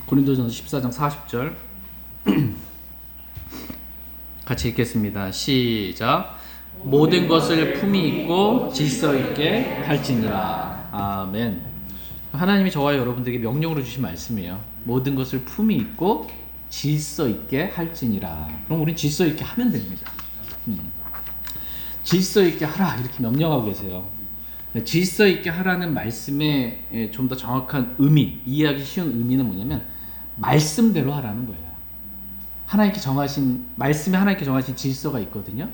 고린도전서 14장 40절 같이 읽겠습니다. 시작. 모든 것을 품이 있고 질서 있게 할지니라. 아멘. 하나님이 저와 여러분들에게 명령으로 주신 말씀이에요. 모든 것을 품이 있고 질서 있게 할지니라. 그럼 우린 질서 있게 하면 됩니다. 질서 있게 하라 이렇게 명령하고 계세요. 질서 있게 하라는 말씀의 좀 더 정확한 의미, 이해하기 쉬운 의미는 뭐냐면 말씀대로 하라는 거예요. 하나님께 정하신 말씀에 하나님께 정하신 질서가 있거든요.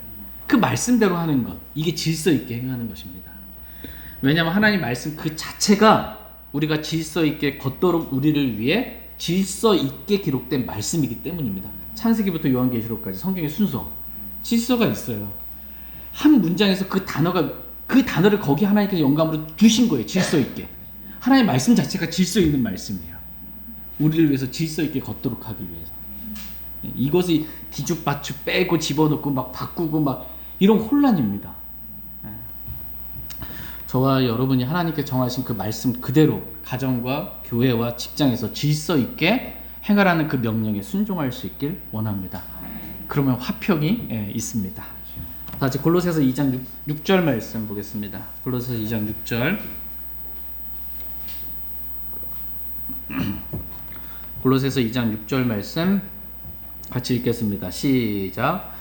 그 말씀대로 하는 것, 이게 질서 있게 행하는 것입니다. 왜냐하면 하나님 말씀 그 자체가 우리가 질서 있게 걷도록 우리를 위해 질서 있게 기록된 말씀이기 때문입니다. 창세기부터 요한계시록까지 성경의 순서, 질서가 있어요. 한 문장에서 그 단어를 거기 하나님께서 영감으로 주신 거예요. 질서 있게. 하나님의 말씀 자체가 질서 있는 말씀이에요. 우리를 위해서 질서 있게 걷도록 하기 위해서. 이것이 뒤죽박죽 빼고 집어넣고 막 바꾸고 막 이런 혼란입니다. 저와 여러분이 하나님께 정하신 그 말씀 그대로 가정과 교회와 직장에서 질서 있게 행하라는 그 명령에 순종할 수 있길 원합니다. 그러면 화평이 있습니다. 다시 골로새서 2장 6절 말씀 보겠습니다. 골로새서 2장 6절. 골로새서 2장 6절 말씀 같이 읽겠습니다. 시작.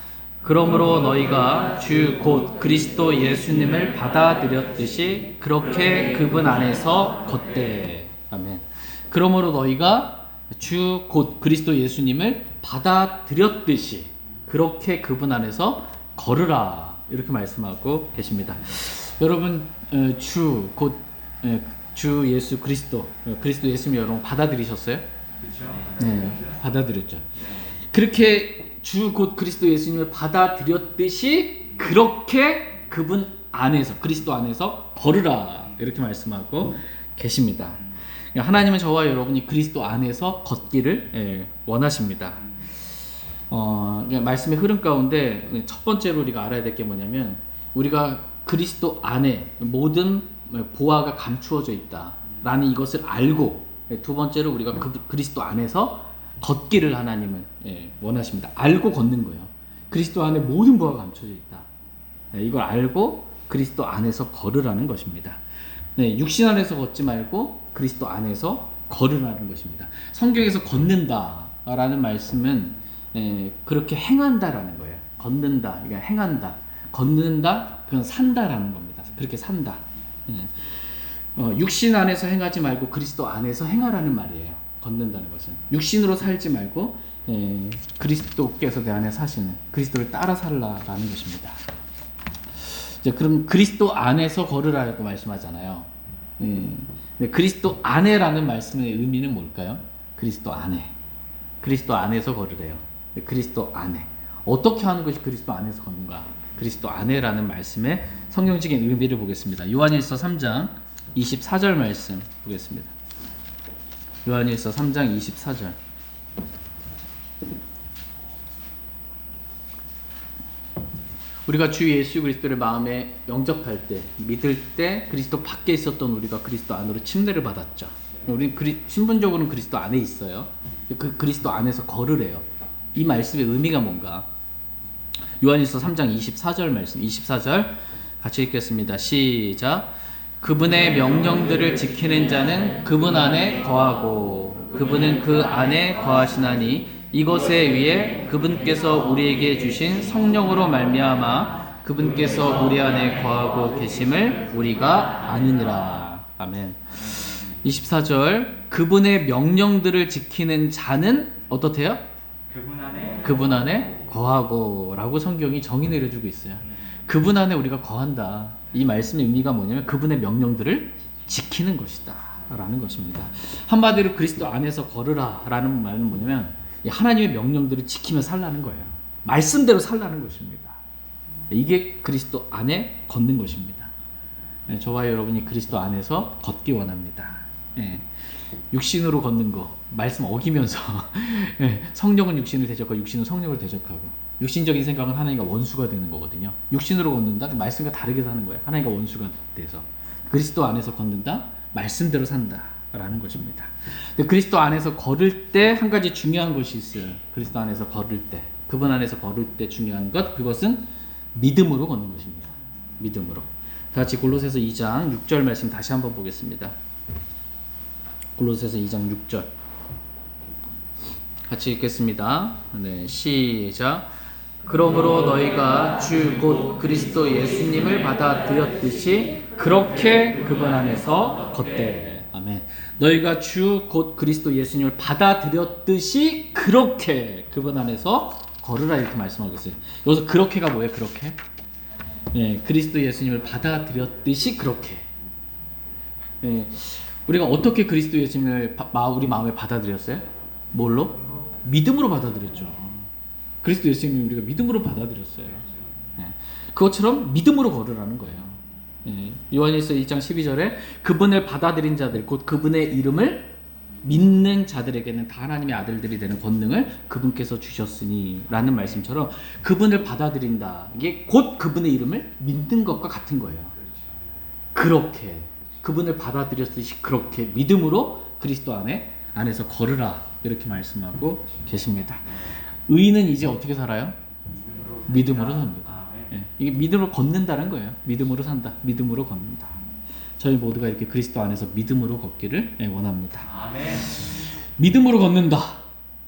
그러므로 너희가 주 곧 그리스도 예수님을 받아들였듯이 그렇게 그분 안에서 걷되. 아멘. 그러므로 너희가 주 곧 그리스도 예수님을 받아들였듯이 그렇게 그분 안에서 걸으라 이렇게 말씀하고 계십니다. 여러분 주 곧 주 예수 그리스도 예수님 여러분 받아들이셨어요? 그렇죠. 네, 받아들였죠. 그렇게 주 곧 그리스도 예수님을 받아들였듯이 그렇게 그분 안에서 그리스도 안에서 걸으라 이렇게 말씀하고 계십니다. 하나님은 저와 여러분이 그리스도 안에서 걷기를 원하십니다. 그러니까 말씀의 흐름 가운데 첫 번째로 우리가 알아야 될 게 뭐냐면 우리가 그리스도 안에 모든 보화가 감추어져 있다라는 이것을 알고 두 번째로 우리가 그리스도 안에서 걷기를 하나님은 원하십니다. 알고 걷는 거예요. 그리스도 안에 모든 보화가 감춰져 있다. 이걸 알고 그리스도 안에서 걸으라는 것입니다. 육신 안에서 걷지 말고 그리스도 안에서 걸으라는 것입니다. 성경에서 걷는다라는 말씀은 그렇게 행한다라는 거예요. 걷는다, 그러니까 행한다. 걷는다, 그건 산다라는 겁니다. 그렇게 산다. 육신 안에서 행하지 말고 그리스도 안에서 행하라는 말이에요. 걷는다는 것은 육신으로 살지 말고 그리스도께서 내 안에 사시는 그리스도를 따라 살라라는 것입니다. 그럼 그리스도 안에서 걸으라고 말씀하잖아요. 그리스도 안에라는 말씀의 의미는 뭘까요? 그리스도 안에, 그리스도 안에서 걸으래요. 그리스도 안에 어떻게 하는 것이 그리스도 안에서 걷는가? 그리스도 안에라는 말씀의 성경적인 의미를 보겠습니다. 요한일서 3장 24절 말씀 보겠습니다. 요한일서 3장 24절. 우리가 주 예수 그리스도를 마음에 영접할 때, 믿을 때 그리스도 밖에 있었던 우리가 그리스도 안으로 침례를 받았죠. 우리는 신분적으로는 그리스도 안에 있어요. 그 그리스도 안에서 걸으래요. 이 말씀의 의미가 뭔가? 요한일서 3장 24절 말씀, 24절 같이 읽겠습니다. 시작. 그분의 명령들을 지키는 자는 그분 안에 거하고 그분은 그 안에 거하시나니 이것에 위해 그분께서 우리에게 주신 성령으로 말미암아 그분께서 우리 안에 거하고 계심을 우리가 아느니라. 아멘. 24절 그분의 명령들을 지키는 자는 어떻대요? 그분 안에 거하고 라고 성경이 정의 내려주고 있어요. 그분 안에 우리가 거한다. 이 말씀의 의미가 뭐냐면 그분의 명령들을 지키는 것이다 라는 것입니다. 한마디로 그리스도 안에서 걸으라 라는 말은 뭐냐면 하나님의 명령들을 지키며 살라는 거예요. 말씀대로 살라는 것입니다. 이게 그리스도 안에 걷는 것입니다. 저와 여러분이 그리스도 안에서 걷기 원합니다. 육신으로 걷는 거 말씀 어기면서 성령은 육신을 대적하고 육신은 성령을 대적하고 육신적인 생각은 하나님과 원수가 되는 거거든요. 육신으로 걷는다? 말씀과 다르게 사는 거예요. 하나님과 원수가 돼서. 그리스도 안에서 걷는다? 말씀대로 산다 라는 것입니다. 근데 그리스도 안에서 걸을 때 한 가지 중요한 것이 있어요. 그리스도 안에서 걸을 때, 그분 안에서 걸을 때 중요한 것, 그것은 믿음으로 걷는 것입니다. 믿음으로. 다 같이 골로새서 2장 6절 말씀 다시 한번 보겠습니다. 골로새서 2장 6절 같이 읽겠습니다. 네, 시작. 그러므로 너희가 주 곧 그리스도 예수님을 받아들였듯이 그렇게 그분 안에서 걷되. 아멘. 너희가 주 곧 그리스도 예수님을 받아들였듯이 그렇게 그분 안에서 걸으라 이렇게 말씀하고 있어요. 여기서 그렇게가 뭐예요? 그렇게? 네, 그리스도 예수님을 받아들였듯이 그렇게. 네, 우리가 어떻게 그리스도 예수님을 우리 마음에 받아들였어요? 뭘로? 믿음으로 받아들였죠. 그리스도 예수님을 우리가 믿음으로 받아들였어요. 네. 그것처럼 믿음으로 걸으라는 거예요. 네. 요한일서 1장 12절에 그분을 받아들인 자들, 곧 그분의 이름을 믿는 자들에게는 다 하나님의 아들들이 되는 권능을 그분께서 주셨으니 라는 말씀처럼 그분을 받아들인다. 이게 곧 그분의 이름을 믿는 것과 같은 거예요. 그렇게 그분을 받아들였듯이 그렇게 믿음으로 그리스도 안에서 걸으라 이렇게 말씀하고 계십니다. 의인은 이제 어떻게 살아요? 믿음으로 삽니다. 이게 믿음으로 걷는다는 거예요. 믿음으로 산다. 믿음으로 걷는다. 저희 모두가 이렇게 그리스도 안에서 믿음으로 걷기를 원합니다. 아멘. 믿음으로 걷는다.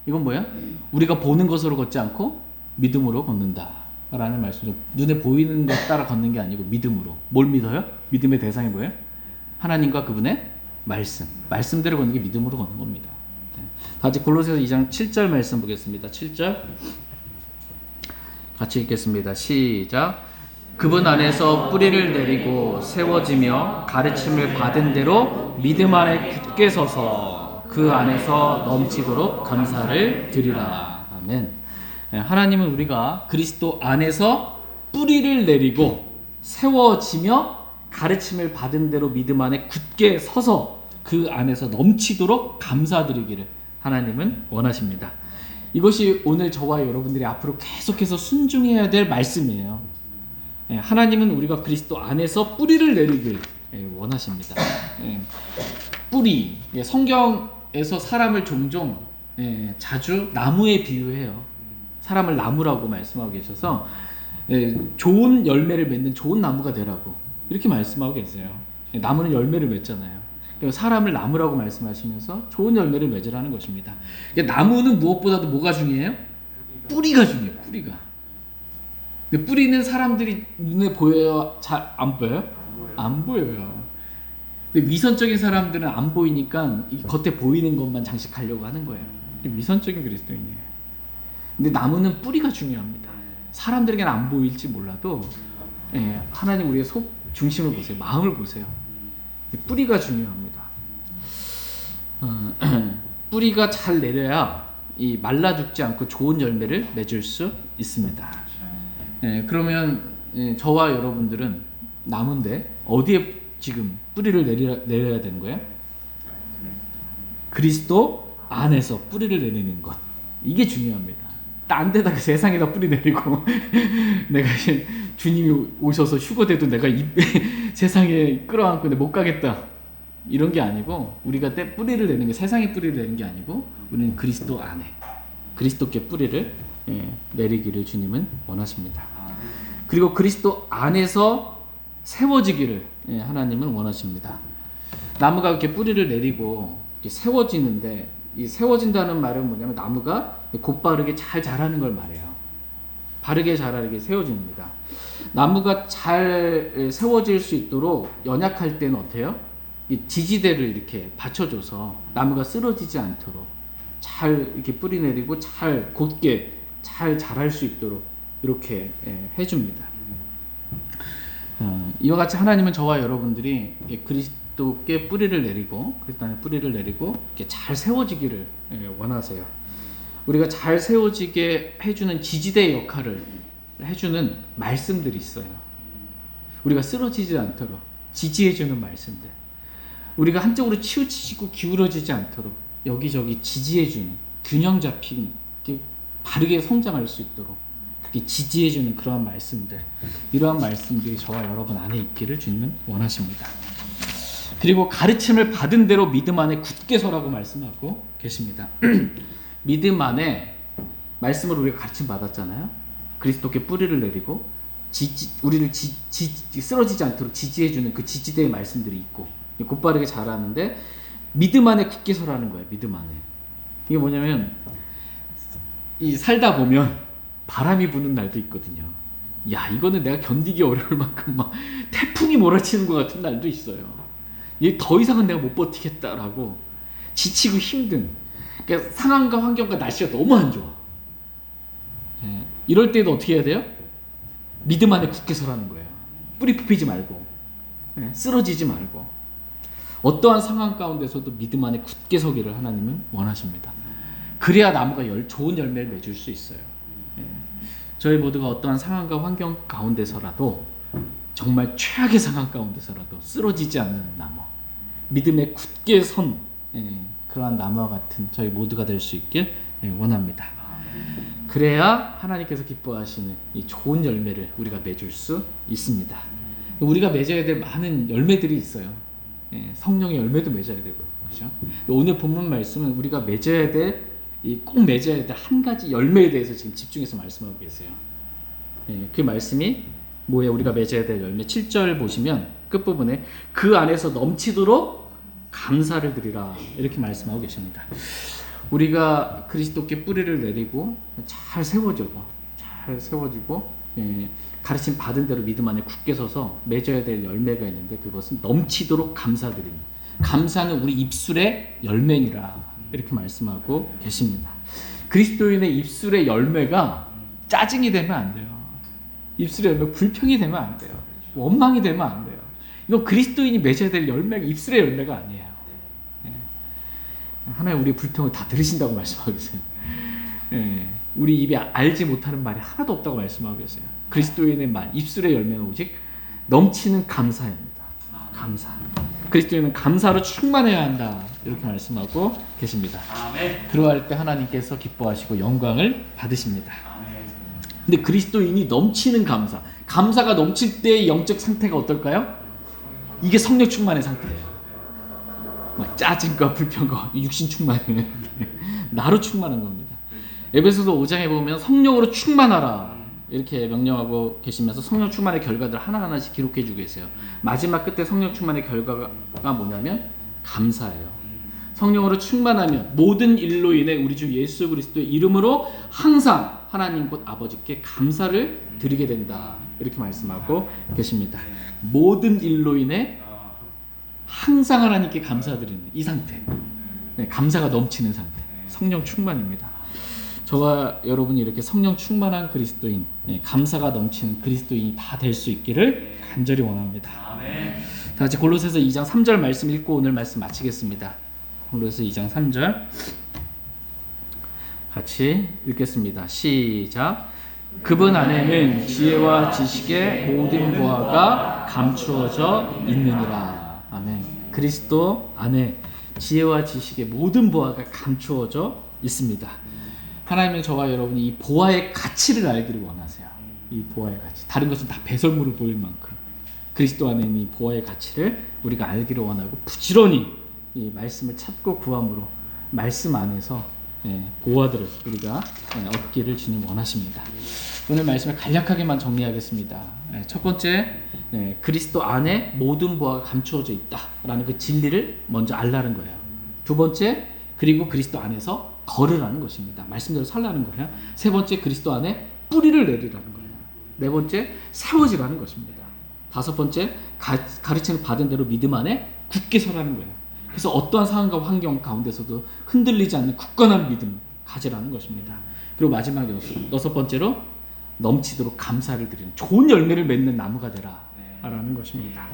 이건 뭐야? 우리가 보는 것으로 걷지 않고 믿음으로 걷는다 라는 말씀이죠. 눈에 보이는 것 따라 걷는 게 아니고 믿음으로. 뭘 믿어요? 믿음의 대상이 뭐예요? 하나님과 그분의 말씀대로 걷는 게 믿음으로 걷는 겁니다. 다시 골로새서 2장 7절 말씀 보겠습니다. 7절 같이 읽겠습니다. 시작. 그분 안에서 뿌리를 내리고 세워지며 가르침을 받은 대로 믿음 안에 굳게 서서 그 안에서 넘치도록 감사를 드리라. 아멘. 하나님은 우리가 그리스도 안에서 뿌리를 내리고 세워지며 가르침을 받은 대로 믿음 안에 굳게 서서 그 안에서 넘치도록 감사드리기를 하나님은 원하십니다. 이것이 오늘 저와 여러분들이 앞으로 계속해서 순종해야 될 말씀이에요. 하나님은 우리가 그리스도 안에서 뿌리를 내리길 원하십니다. 뿌리, 성경에서 사람을 종종 자주 나무에 비유해요. 사람을 나무라고 말씀하고 계셔서 좋은 열매를 맺는 좋은 나무가 되라고 이렇게 말씀하고 계세요. 나무는 열매를 맺잖아요. 사람을 나무라고 말씀하시면서 좋은 열매를 맺으라는 것입니다. 나무는 무엇보다도 뭐가 중요해요? 뿌리가 중요해요. 뿌리가. 근데 뿌리는 사람들이 눈에 보여요? 잘 안 보여요? 안 보여요. 근데 위선적인 사람들은 안 보이니까 이 겉에 보이는 것만 장식하려고 하는 거예요. 위선적인 그리스도인이에요. 근데 나무는 뿌리가 중요합니다. 사람들에게는 안 보일지 몰라도 하나님 우리의 속 중심을 보세요. 마음을 보세요. 뿌리가 중요합니다. 뿌리가 잘 내려야 이 말라 죽지 않고 좋은 열매를 맺을 수 있습니다. 그러면 저와 여러분들은 나무인데 어디에 지금 뿌리를 내려야 되는 거예요? 그리스도 안에서 뿌리를 내리는 것. 이게 중요합니다. 딴 데다가 세상에다 뿌리 내리고 내가 주님이 오셔서 휴거돼도 내가 세상에 끌어안고 못 가겠다 이런 게 아니고, 우리가 뿌리를 내는 게 세상에 뿌리를 내는 게 아니고 우리는 그리스도 안에 그리스도께 뿌리를 내리기를 주님은 원하십니다. 그리고 그리스도 안에서 세워지기를 하나님은 원하십니다. 나무가 이렇게 뿌리를 내리고 이렇게 세워지는데, 이 세워진다는 말은 뭐냐면 나무가 곧바르게 잘 자라는 걸 말해요. 바르게 자라게 세워집니다. 나무가 잘 세워질 수 있도록 연약할 때는 어때요? 이 지지대를 이렇게 받쳐줘서 나무가 쓰러지지 않도록 잘 이렇게 뿌리 내리고 잘 곧게 잘 자랄 수 있도록 이렇게 해줍니다. 이와 같이 하나님은 저와 여러분들이 그리스도께 뿌리를 내리고 그리스도 안에 뿌리를 내리고 이렇게 잘 세워지기를 원하세요. 우리가 잘 세워지게 해주는 지지대 역할을 해주는 말씀들이 있어요. 우리가 쓰러지지 않도록 지지해주는 말씀들, 우리가 한쪽으로 치우치고 기울어지지 않도록 여기저기 지지해주는, 균형 잡힌 바르게 성장할 수 있도록 그렇게 지지해주는 그러한 말씀들, 이러한 말씀들이 저와 여러분 안에 있기를 주님은 원하십니다. 그리고 가르침을 받은 대로 믿음 안에 굳게 서라고 말씀하고 계십니다. 믿음 안에 말씀을 우리가 가르침 받았잖아요. 그리스도께 뿌리를 내리고 우리를 쓰러지지 않도록 지지해주는 그 지지대의 말씀들이 있고 곧바르게 자라는데, 믿음 안에 굳게 서라는 거예요. 믿음 안에. 이게 뭐냐면 이 살다 보면 바람이 부는 날도 있거든요. 야, 이거는 내가 견디기 어려울 만큼 막 태풍이 몰아치는 것 같은 날도 있어요. 이게 더 이상은 내가 못 버티겠다라고 지치고 힘든, 그러니까 상황과 환경과 날씨가 너무 안 좋아. 이럴 때도 어떻게 해야 돼요? 믿음 안에 굳게 서라는 거예요. 뿌리 뽑히지 말고 쓰러지지 말고, 어떠한 상황 가운데서도 믿음 안에 굳게 서기를 하나님은 원하십니다. 그래야 나무가 좋은 열매를 맺을 수 있어요. 저희 모두가 어떠한 상황과 환경 가운데서라도, 정말 최악의 상황 가운데서라도 쓰러지지 않는 나무, 믿음에 굳게 선 그러한 나무와 같은 저희 모두가 될 수 있길 원합니다. 그래야 하나님께서 기뻐하시는 이 좋은 열매를 우리가 맺을 수 있습니다. 우리가 맺어야 될 많은 열매들이 있어요. 성령의 열매도 맺어야 되고, 그렇죠? 오늘 본문 말씀은 우리가 맺어야 될, 꼭 맺어야 될 한 가지 열매에 대해서 지금 집중해서 말씀하고 계세요. 그 말씀이 뭐예요? 우리가 맺어야 될 열매 7절 보시면 끝부분에 그 안에서 넘치도록 감사를 드리라 이렇게 말씀하고 계십니다. 우리가 그리스도께 뿌리를 내리고 잘 세워지고 가르침 받은 대로 믿음 안에 굳게 서서 맺어야 될 열매가 있는데, 그것은 넘치도록 감사드립니다. 감사는 우리 입술의 열매니라 이렇게 말씀하고 계십니다. 그리스도인의 입술의 열매가 짜증이 되면 안 돼요. 입술의 열매 불평이 되면 안 돼요. 원망이 되면 안 돼요. 이건 그리스도인이 맺어야 될 열매가 입술의 열매가 아니에요. 하나님 우리 불평을 다 들으신다고 말씀하고 계세요. 우리 입에 알지 못하는 말이 하나도 없다고 말씀하고 계세요. 그리스도인의 말, 입술의 열매는 오직 넘치는 감사입니다. 감사. 그리스도인은 감사로 충만해야 한다. 이렇게 말씀하고 계십니다. 아멘. 그러할 때 하나님께서 기뻐하시고 영광을 받으십니다. 아멘. 근데 그리스도인이 넘치는 감사가 넘칠 때의 영적 상태가 어떨까요? 이게 성령 충만의 상태예요. 막 짜증과 불평과 육신 충만이에요. 나로 충만한 겁니다. 에베소서 5장에 보면 성령으로 충만하라 이렇게 명령하고 계시면서 성령 충만의 결과들 하나하나씩 기록해 주고 계세요. 마지막 끝에 성령 충만의 결과가 뭐냐면 감사예요. 성령으로 충만하면 모든 일로 인해 우리 주 예수 그리스도의 이름으로 항상 하나님 곧 아버지께 감사를 드리게 된다. 이렇게 말씀하고 계십니다. 모든 일로 인해 항상 하나님께 감사드리는 이 상태. 네, 감사가 넘치는 상태. 성령 충만입니다. 저와 여러분이 이렇게 성령 충만한 그리스도인, 감사가 넘치는 그리스도인이 다 될 수 있기를 간절히 원합니다. 아멘. 다 같이 골로새서 2장 3절 말씀 읽고 오늘 말씀 마치겠습니다. 골로새 2장 3절 같이 읽겠습니다. 시작. 그분 안에는 지혜와 지식의 모든 보화가 감추어져 있느니라. 아멘. 그리스도 안에 지혜와 지식의 모든 보화가 감추어져 있습니다. 하나님은 저와 여러분이 이 보화의 가치를 알기를 원하세요. 이 보화의 가치. 다른 것은 다 배설물을 보일 만큼 그리스도 안에 있는 이 보화의 가치를 우리가 알기를 원하고 부지런히 이 말씀을 찾고 구함으로 말씀 안에서 보화들을 우리가 얻기를 주님 원하십니다. 오늘 말씀을 간략하게만 정리하겠습니다. 첫 번째, 그리스도 안에 모든 보화가 감추어져 있다라는 그 진리를 먼저 알라는 거예요. 두 번째, 그리고 그리스도 안에서 걸으라는 것입니다. 말씀대로 살라는 거예요. 세 번째, 그리스도 안에 뿌리를 내리라는 거예요. 네 번째, 세워지라는 것입니다. 다섯 번째, 가르침을 받은 대로 믿음 안에 굳게 서라는 거예요. 그래서 어떠한 상황과 환경 가운데서도 흔들리지 않는 굳건한 믿음 가지라는 것입니다. 그리고 마지막 여섯 번째로 넘치도록 감사를 드리는 좋은 열매를 맺는 나무가 되라 라는 것입니다.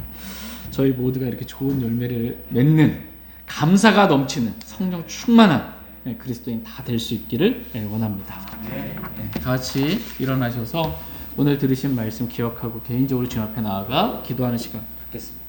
저희 모두가 이렇게 좋은 열매를 맺는 감사가 넘치는 성령 충만한 그리스도인 다 될 수 있기를 원합니다. 다 같이 일어나셔서 오늘 들으신 말씀 기억하고 개인적으로 주님 앞에 나아가 기도하는 시간 갖겠습니다.